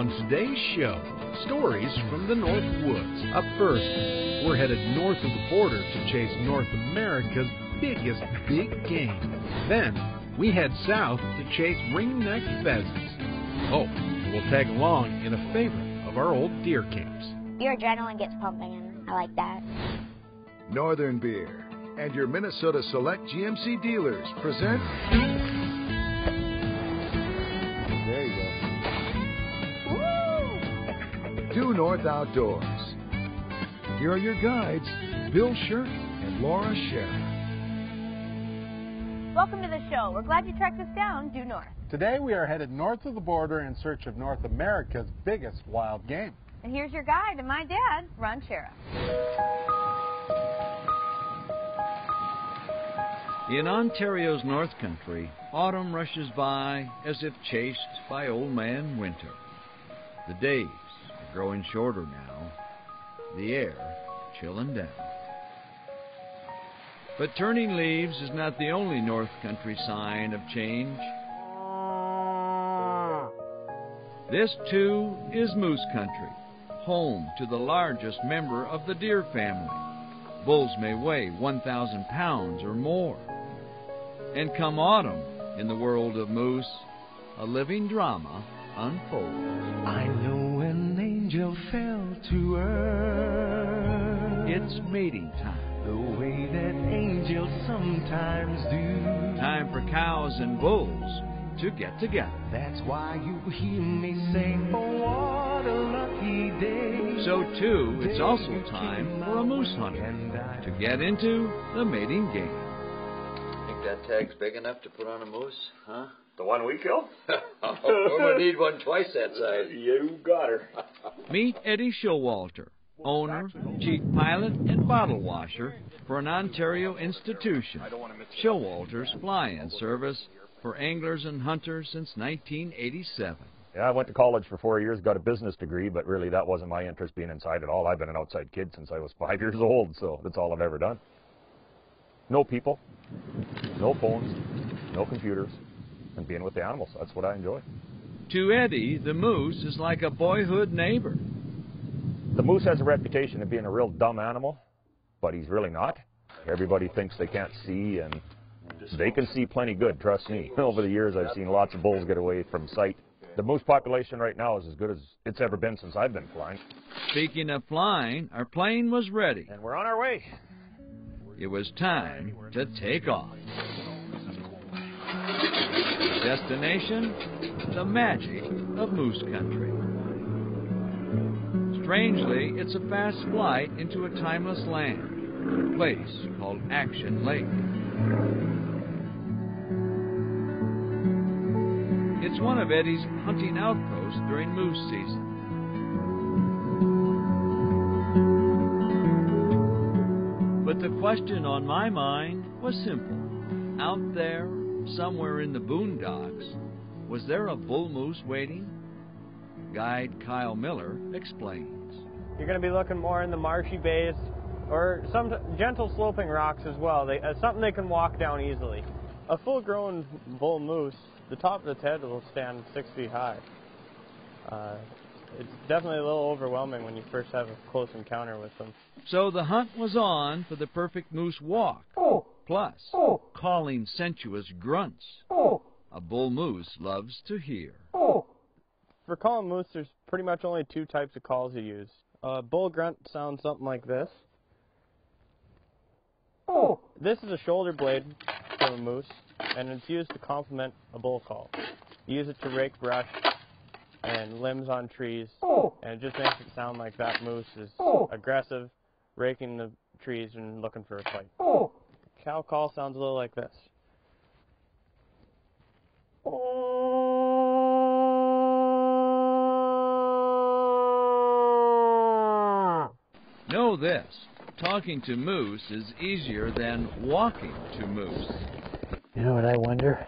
On today's show, stories from the North Woods. Up first, we're headed north of the border to chase North America's biggest big game. Then, we head south to chase ring-necked pheasants. Oh, we'll tag along in a favorite of our old deer camps. Your adrenaline gets pumping, and I like that. Northern Beer and your Minnesota Select GMC dealers present... There you go. Due North Outdoors. Here are your guides, Bill Shirk and Laura Sheriff. Welcome to the show. We're glad you tracked us down due north. Today we are headed north of the border in search of North America's biggest wild game. And here's your guide and my dad, Ron Sheriff. In Ontario's North Country, autumn rushes by as if chased by Old Man Winter. The days are growing shorter now, the air chilling down. But turning leaves is not the only North Country sign of change. This, too, is Moose Country, home to the largest member of the deer family. Bulls may weigh 1,000 pounds or more. And come autumn, in the world of moose, a living drama unfolds. I know an angel fell to earth. It's mating time. The way that angels sometimes do. Time for cows and bulls to get together. That's why you hear me say, oh, what a lucky day. So, too, it's also time for a moose hunter to get into the mating game. That tag's big enough to put on a moose, huh? The one we killed? We're going to need one twice that size. You got her. Meet Eddie Showalter, owner, chief pilot, and bottle washer for an Ontario institution, Showalter's Fly-In Service for anglers and hunters since 1987. Yeah, I went to college for 4 years, got a business degree, but really that wasn't my interest being inside at all. I've been an outside kid since I was 5 years old, so that's all I've ever done. No people, no phones, no computers, and being with the animals. That's what I enjoy. To Eddie, the moose is like a boyhood neighbor. The moose has a reputation of being a real dumb animal, but he's really not. Everybody thinks they can't see, and they can see plenty good, trust me. Over the years, I've seen lots of bulls get away from sight. The moose population right now is as good as it's ever been since I've been flying. Speaking of flying, our plane was ready. And we're on our way. It was time to take off. Destination, the magic of Moose Country. Strangely, it's a fast flight into a timeless land, a place called Action Lake. It's one of Eddie's hunting outposts during moose season. But the question on my mind was simple. Out there, somewhere in the boondocks, was there a bull moose waiting? Guide Kyle Miller explains. You're going to be looking more in the marshy bays or some gentle sloping rocks as well. Something they can walk down easily. A full-grown bull moose, the top of its head will stand 6 feet high. It's definitely a little overwhelming when you first have a close encounter with them. So the hunt was on for the perfect moose walk, plus calling sensuous grunts a bull moose loves to hear. For calling moose, there's pretty much only 2 types of calls you use. A bull grunt sounds something like this. This is a shoulder blade from a moose, and it's used to complement a bull call. You use it to rake brush and limbs on trees, and it just makes it sound like that moose is aggressive, raking the trees and looking for a fight. Cow call sounds a little like this. Know this, talking to moose is easier than walking to moose. You know what I wonder?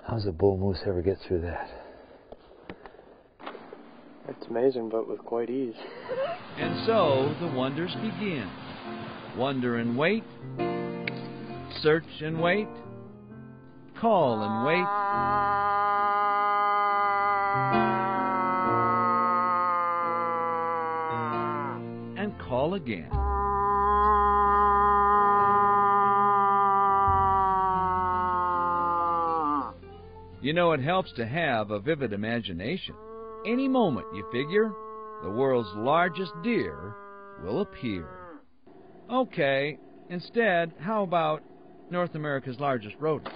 How's a bull moose ever get through that? It's amazing, but with quite ease. And so the wonders begin. Wonder and wait, search and wait, call and wait, again. You know, it helps to have a vivid imagination. Any moment, you figure, the world's largest deer will appear. Okay, instead, how about North America's largest rodent?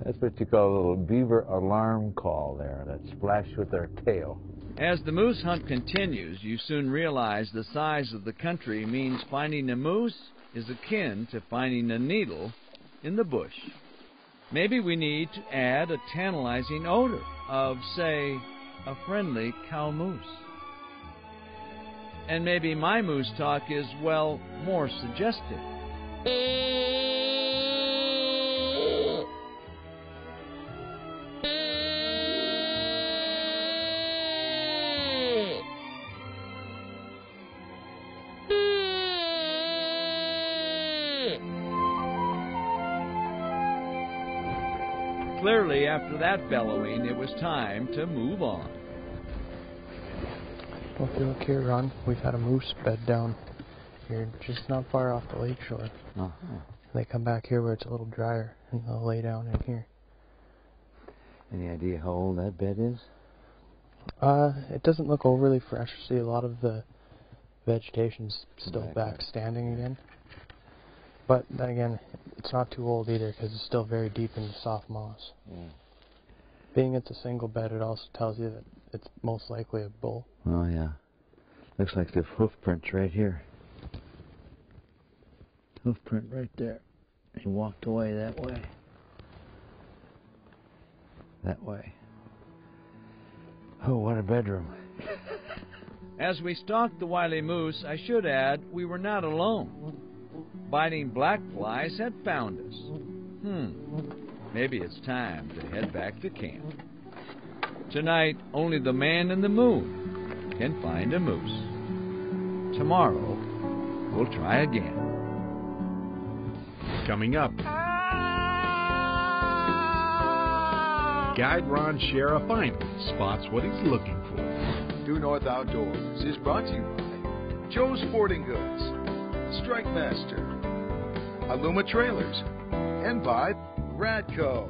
That's what you call a little beaver alarm call there, that splash with their tail. As the moose hunt continues, you soon realize the size of the country means finding a moose is akin to finding a needle in the bush. Maybe we need to add a tantalizing odor of, say, a friendly cow moose. And maybe my moose talk is, well, more suggestive. Clearly, after that bellowing, it was time to move on. Well, if you look here, Ron, we've had a moose bed down here, just not far off the lake shore. They come back here where it's a little drier, and they'll lay down in here. Any idea how old that bed is? It doesn't look overly fresh. See, a lot of the vegetation's still back standing again. But then again, it's not too old either because it's still very deep into soft moss. Yeah. Being it's a single bed, it also tells you that it's most likely a bull. Oh, yeah. Looks like the hoof print's right here. Hoof print right there. He walked away that way. That way. Oh, what a bedroom. As we stalked the wily moose, I should add, we were not alone. Biting black flies had found us. Maybe it's time to head back to camp. Tonight, only the man in the moon can find a moose. Tomorrow, we'll try again. Coming up, Guide Ron Shara finally spots what he's looking for. Due North Outdoors is brought to you by Joe's Sporting Goods, Strike Master, Aluma Trailers, and by Radco.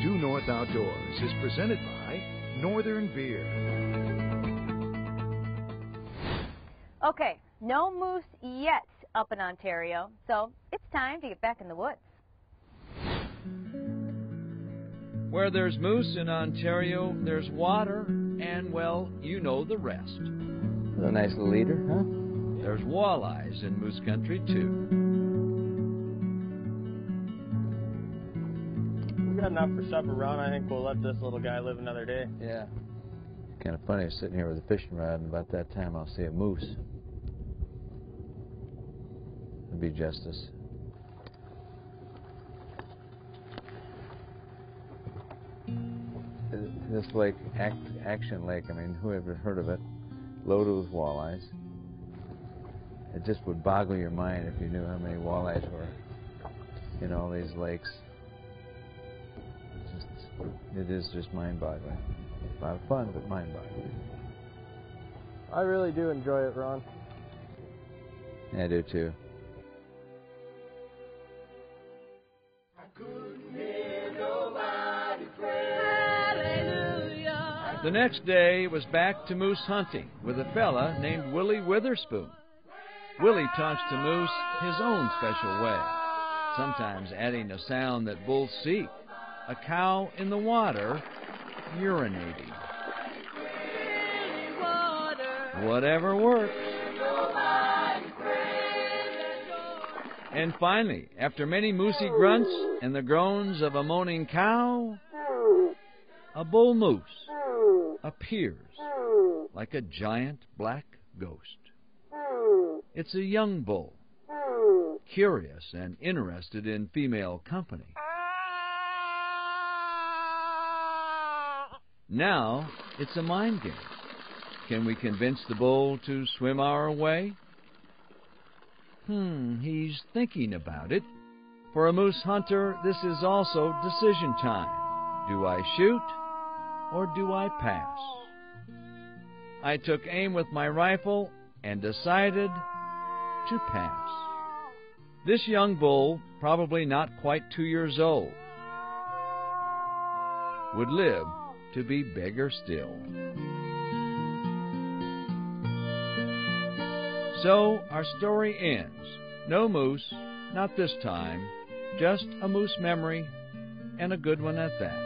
Due North Outdoors is presented by Northern Beer. Okay, no moose yet up in Ontario, so it's time to get back in the woods. Where there's moose in Ontario, there's water, and, well, you know the rest. A nice little eater, huh? There's walleyes in moose country, too. We've got enough for supper, Ron. I think we'll let this little guy live another day. Yeah. Kind of funny sitting here with a fishing rod, and about that time I'll see a moose. It'd be justice. This lake, Action Lake, I mean, who ever heard of it? Loaded with walleyes. It just would boggle your mind if you knew how many walleyes were in all these lakes. It is just mind-boggling. A lot of fun, but mind-boggling. I really do enjoy it, Ron. Yeah, I do too. The next day, it was back to moose hunting with a fella named Willie Witherspoon. Willie talks to moose his own special way, sometimes adding a sound that bulls seek, a cow in the water urinating. Whatever works. And finally, after many moosey grunts and the groans of a moaning cow, a bull moose appears like a giant black ghost. It's a young bull, curious and interested in female company. Now it's a mind game. Can we convince the bull to swim our way? He's thinking about it. For a moose hunter, this is also decision time. Do I shoot or do I pass? I took aim with my rifle and decided to pass. This young bull, probably not quite 2 years old, would live to be bigger still. So our story ends. No moose, not this time, just a moose memory, and a good one at that,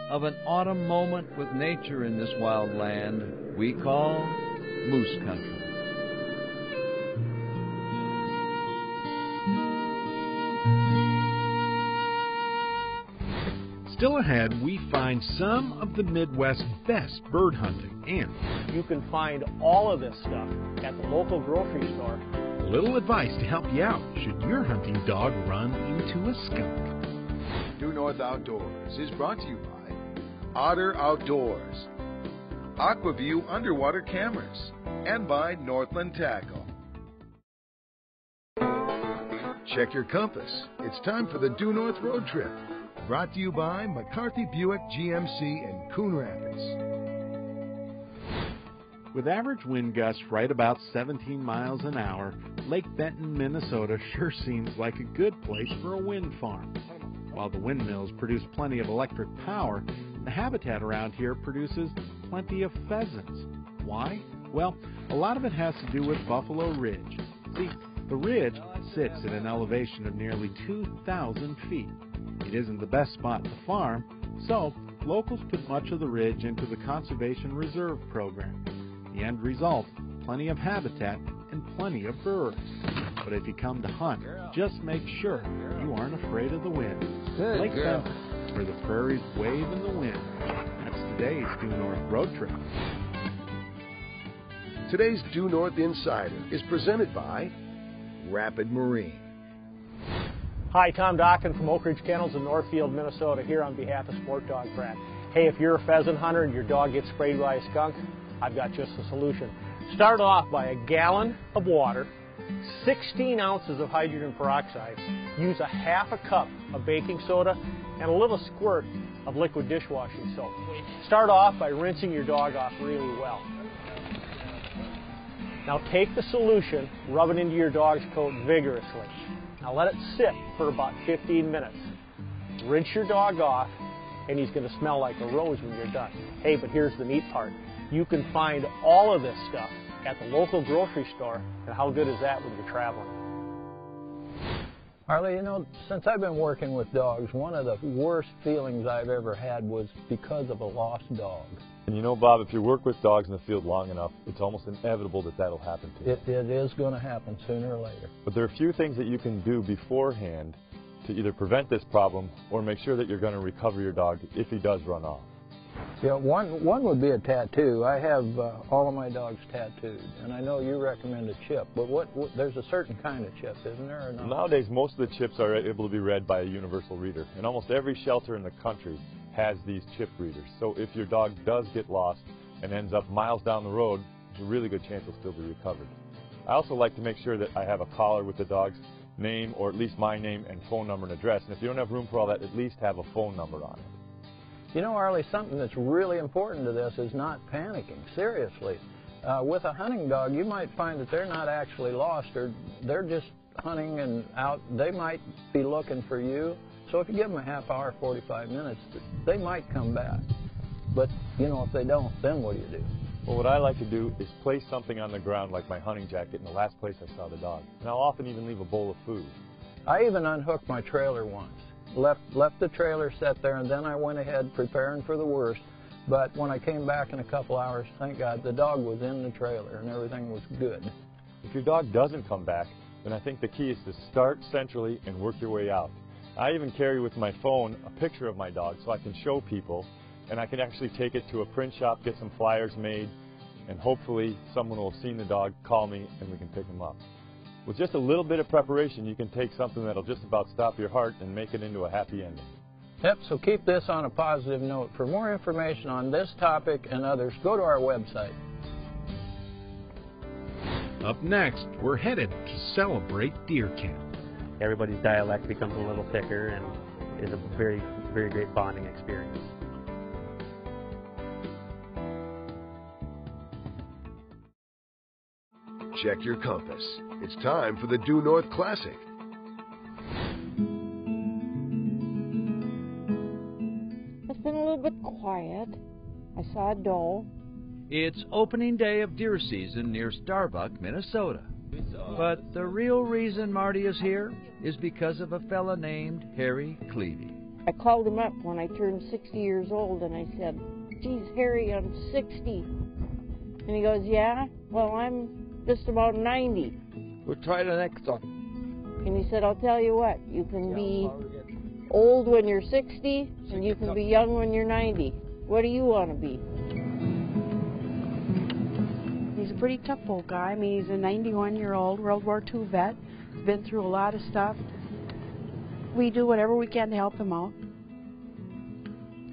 of an autumn moment with nature in this wild land we call Moose Country. Still ahead, we find some of the Midwest's best bird hunting, and you can find all of this stuff at the local grocery store. A little advice to help you out should your hunting dog run into a skunk. Due North Outdoors is brought to you by Otter Outdoors, Aquaview Underwater Cameras, and by Northland Tackle. Check your compass. It's time for the Due North Road Trip. Brought to you by McCarthy Buick GMC in Coon Rapids. With average wind gusts right about 17 miles an hour, Lake Benton, Minnesota sure seems like a good place for a wind farm. While the windmills produce plenty of electric power, the habitat around here produces plenty of pheasants. Why? Well, a lot of it has to do with Buffalo Ridge. See, the ridge sits at an elevation of nearly 2,000 feet. It isn't the best spot to farm, so locals put much of the ridge into the Conservation Reserve Program. The end result, plenty of habitat and plenty of birds. But if you come to hunt, just make sure you aren't afraid of the wind. Lake Benton, where the prairies wave in the wind. That's today's Due North Road Trip. Today's Due North Insider is presented by Rapid Marine. Hi, Tom Dokken from Oak Ridge Kennels in Northfield, Minnesota, here on behalf of Sport Dog Pratt. Hey, if you're a pheasant hunter and your dog gets sprayed by a skunk, I've got just the solution. Start off by a gallon of water, 16 ounces of hydrogen peroxide, use a half a cup of baking soda, and a little squirt of liquid dishwashing soap. Start off by rinsing your dog off really well. Now take the solution, rub it into your dog's coat vigorously. Now let it sit for about 15 minutes. Rinse your dog off, and he's going to smell like a rose when you're done. Hey, but here's the neat part. You can find all of this stuff at the local grocery store, and how good is that when you're traveling? Harley, you know, since I've been working with dogs, one of the worst feelings I've ever had was because of a lost dog. And you know, Bob, if you work with dogs in the field long enough, it's almost inevitable that that'll happen to you. It is going to happen sooner or later. But there are a few things that you can do beforehand to either prevent this problem or make sure that you're going to recover your dog if he does run off. Yeah, one would be a tattoo. I have all of my dogs tattooed, and I know you recommend a chip, but there's a certain kind of chip, isn't there, or not? Nowadays, most of the chips are able to be read by a universal reader, and almost every shelter in the country has these chip readers. So if your dog does get lost and ends up miles down the road, there's a really good chance he'll still be recovered. I also like to make sure that I have a collar with the dog's name, or at least my name and phone number and address, and if you don't have room for all that, at least have a phone number on it. You know, Arlie, something that's really important to this is not panicking, seriously. With a hunting dog, you might find that they're not actually lost, or they're just hunting and out. They might be looking for you. So if you give them a half hour, 45 minutes, they might come back. But, you know, if they don't, then what do? Well, what I like to do is place something on the ground like my hunting jacket in the last place I saw the dog. And I'll often even leave a bowl of food. I even unhooked my trailer once. Left the trailer set there, and then I went ahead preparing for the worst. But when I came back in a couple hours, thank God, the dog was in the trailer and everything was good. If your dog doesn't come back, then I think the key is to start centrally and work your way out. I even carry with my phone a picture of my dog so I can show people, and I can actually take it to a print shop, get some flyers made, and hopefully someone will have seen the dog, call me, and we can pick him up. With just a little bit of preparation, you can take something that'll just about stop your heart and make it into a happy ending. Yep, so keep this on a positive note. For more information on this topic and others, go to our website. Up next, we're headed to celebrate Deer Camp. Everybody's dialect becomes a little thicker and is a very, very great bonding experience. check your compass. It's time for the Due North Classic. It's been a little bit quiet. I saw a doe. It's opening day of deer season near Starbuck, Minnesota. But the real reason Marty is here is because of a fella named Harry Clevey. I called him up when I turned 60 years old and I said, "Geez, Harry, I'm 60. And he goes, "Yeah? Well, I'm just about 90. We'll try the next one." And he said, "I'll tell you what, you can be old when you're 60 and you can be young when you're 90. What do you want to be?" He's a pretty tough old guy. I mean, he's a 91-year-old World War II vet, been through a lot of stuff. We do whatever we can to help him out.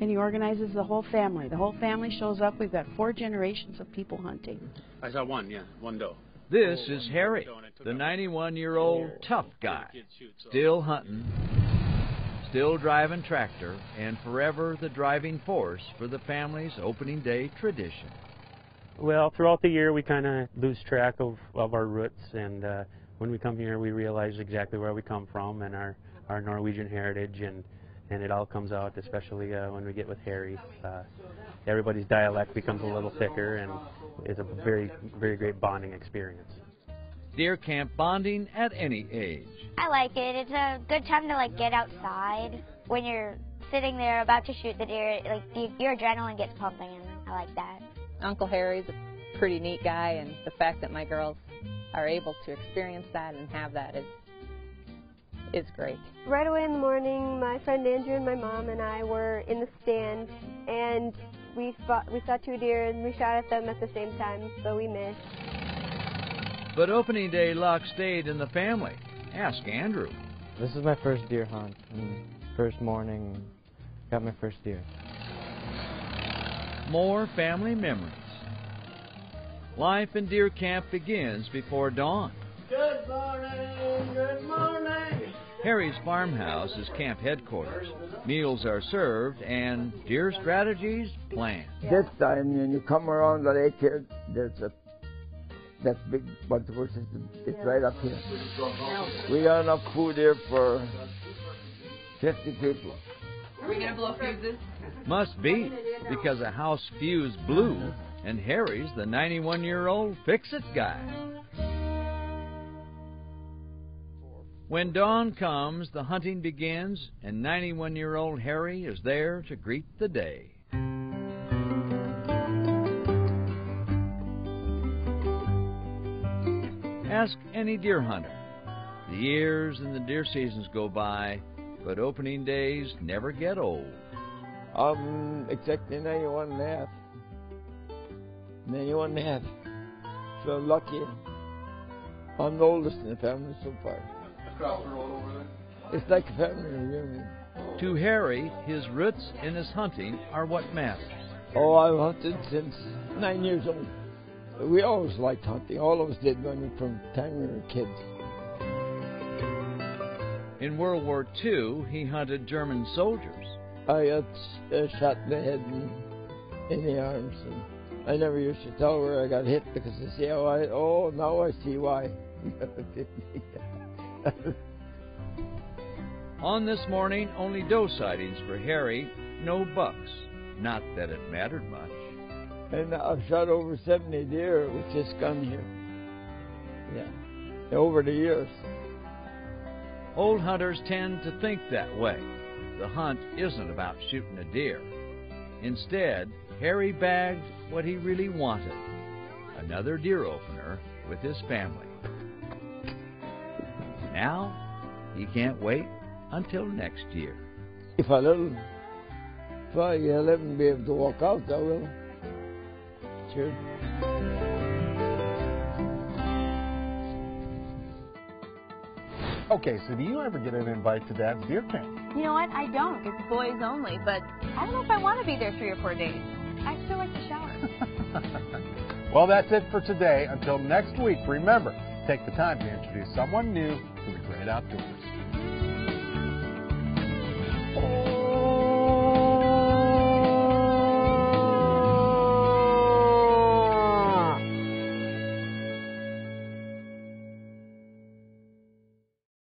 And he organizes the whole family. The whole family shows up. We've got 4 generations of people hunting. I saw one doe. This is Harry, the 91-year-old tough guy, still hunting, still driving tractor, and forever the driving force for the family's opening day tradition. Well, throughout the year we kind of lose track of our roots, and when we come here we realize exactly where we come from and our Norwegian heritage, and it all comes out, especially when we get with Harry. Everybody's dialect becomes a little thicker, and it's a very, very great bonding experience. Deer camp bonding at any age. I like it. It's a good time to get outside. When you're sitting there about to shoot the deer, your adrenaline gets pumping, and I like that. Uncle Harry's a pretty neat guy, and the fact that my girls are able to experience that and have that is great. Right away in the morning, my friend Andrew and my mom and I were in the stand, and we saw 2 deer, and we shot at them at the same time, so we missed. But opening day luck stayed in the family. Ask Andrew. This is my first deer hunt. First morning, got my first deer. More family memories. Life in deer camp begins before dawn. Good morning, good morning. Harry's farmhouse is camp headquarters. Meals are served and deer strategies planned. This time, when you come around the lake here, that big multiple system. It's right up here. We got enough food here for 50 people. Are we going to blow fuses? Must be, because a house fuse blew, and Harry's the 91-year-old fix-it guy. When dawn comes, the hunting begins, and 91-year-old Harry is there to greet the day. Ask any deer hunter. The years and the deer seasons go by, but opening days never get old. I'm exactly 91 and a half. 91 and a half. So I'm lucky. I'm the oldest in the family so far. Across the road over there? It's like a family reunion. To Harry, his roots in his hunting are what matters. Oh, I've hunted since 9 years old. We always liked hunting. All of us did from the time we were kids. In World War II, he hunted German soldiers. I got shot in the head and in the arms. And I never used to tell where I got hit because they say, oh, now I see why. On this morning, only doe sightings for Harry, no bucks. Not that it mattered much. And I've shot over 70 deer with this gun here. Yeah, over the years. Old hunters tend to think that way. The hunt isn't about shooting a deer. Instead, Harry bagged what he really wanted, another deer opener with his family. Now, he can't wait until next year. If I let him be able to walk out, I will. Sure. Okay, so do you ever get an invite to Dad's deer camp? You know what? I don't. It's boys only, but I don't know if I want to be there 3 or 4 days. I still like to shower. Well, that's it for today. Until next week, remember, take the time to introduce someone new to the great outdoors.